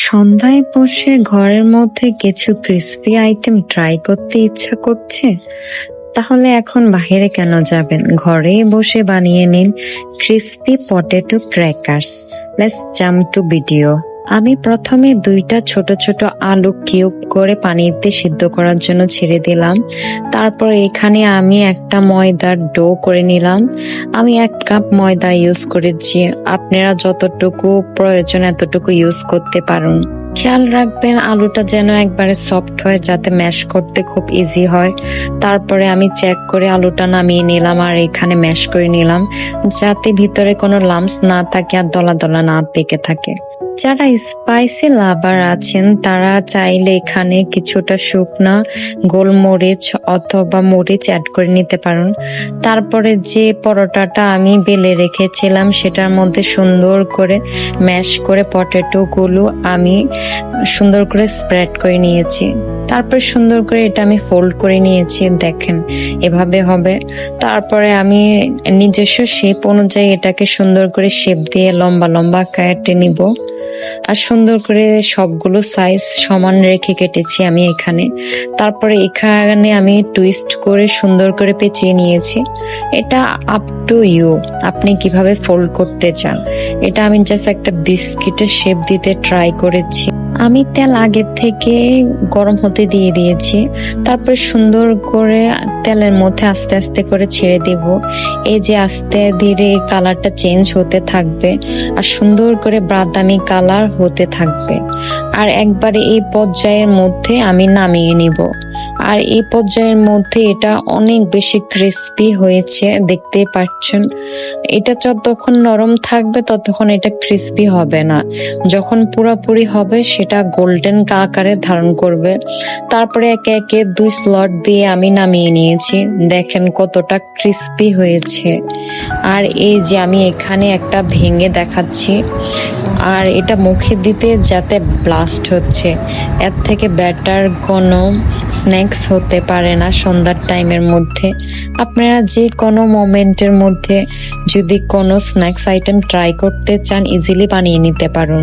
সন্ধ্যায় বসে ঘরের মধ্যে কিছু ক্রিস্পি আইটেম ট্রাই করতে ইচ্ছা করছে? তাহলে এখন বাইরে কেন যাবেন, ঘরেই বসে বানিয়ে নিন crispy potato crackers. Let's jump to video. আমি প্রথমে 2টা ছোট ছোট আলু কিউব করে পানিতে সিদ্ধ করার জন্য ছেড়ে দিলাম। তারপর এখানে আমি একটা ময়দার ডো করে নিলাম। আমি 1 কাপ ময়দা ইউজ করেছি, আপনারা যতটুকু প্রয়োজন এতটুকু ইউজ করতে পারেন। খেয়াল রাখবেন আলুটা যেন একবারে সফট হয়, যাতে ম্যাশ করতে খুব ইজি হয়। তারপরে আমি চেক করে আলুটা নামিয়ে নিলাম আর এখানে ম্যাশ করে নিলাম, যাতে ভিতরে কোনো লাম্পস না থাকে আর দলা দলা না পেকে থাকে। যারা স্পাইসি লাভার আছেন তারা চাইলে এখানে কিছুটা শুকনা গোলমরিচ অথবা মরিচ অ্যাড করে নিতে পারেন। তারপরে যে পরোটাটা আমি বেলে রেখেছিলাম সেটার মধ্যে সুন্দর করে ম্যাশ করে পটেটো গুলো আমি সুন্দর করে স্প্রেড করে নিয়েছি। তারপর সুন্দর করে এটা আমি ফোল্ড করে নিয়েছি, দেখেন এভাবে হবে। তারপরে আমি নিজস্ব শেপ অনুযায়ী এটাকে সুন্দর করে শেপ দিয়ে লম্বা লম্বা কেটে নিব। আর সুন্দর করে সবগুলো সাইজ সমান রেখে কেটেছি আমি এখানে। তারপরে এখানে আমি টুইস্ট করে সুন্দর করে পেঁচিয়ে নিয়েছি। এটা আপ টু ইউ, আপনি কিভাবে ফোল্ড করতে চান। এটা আমি জাস্ট একটা বিস্কিটের শেপ দিতে ট্রাই করেছি। আমি তেল আগে থেকে গরম হতে দিয়ে দিয়েছি। তারপর সুন্দর করে তেলের মধ্যে আস্তে আস্তে করে ছেড়ে দেব। এই যে আস্তে ধীরে কালারটা চেঞ্জ হতে থাকবে আর সুন্দর করে বাদামি কালার হতে থাকবে। আর একবারে এই পর্যায়ের মধ্যে আমি নামিয়ে নিব। আর এই পর্যায়ের মধ্যে এটা অনেক বেশি ক্রিস্পি হয়েছে, দেখতেই পাচ্ছেন। এটা যতক্ষণ নরম থাকবে ততক্ষণ এটা ক্রিস্পি হবে না, যখন পুরোপুরি হবে সেটা গোল্ডেন আকারে ধারণ করবে। তারপরে একে একে 2 স্লট দিয়ে আমি নামিয়ে নিয়েছি, দেখেন কতটা ক্রিস্পি হয়েছে। আর এই যে আমি এখানে একটা ভেঙে দেখাচ্ছি, আর এটা মুখে দিতে যাতে ব্লাস্ট হচ্ছে। এর থেকে বেটার কোনো স্ন্যাক্স হতে পারে না সন্ধ্যার টাইমের মধ্যে। আপনারা যে কোনো মোমেন্টের মধ্যে যদি কোনো স্ন্যাক্স আইটেম ট্রাই করতে চান ইজিলি বানিয়ে নিতে পারেন।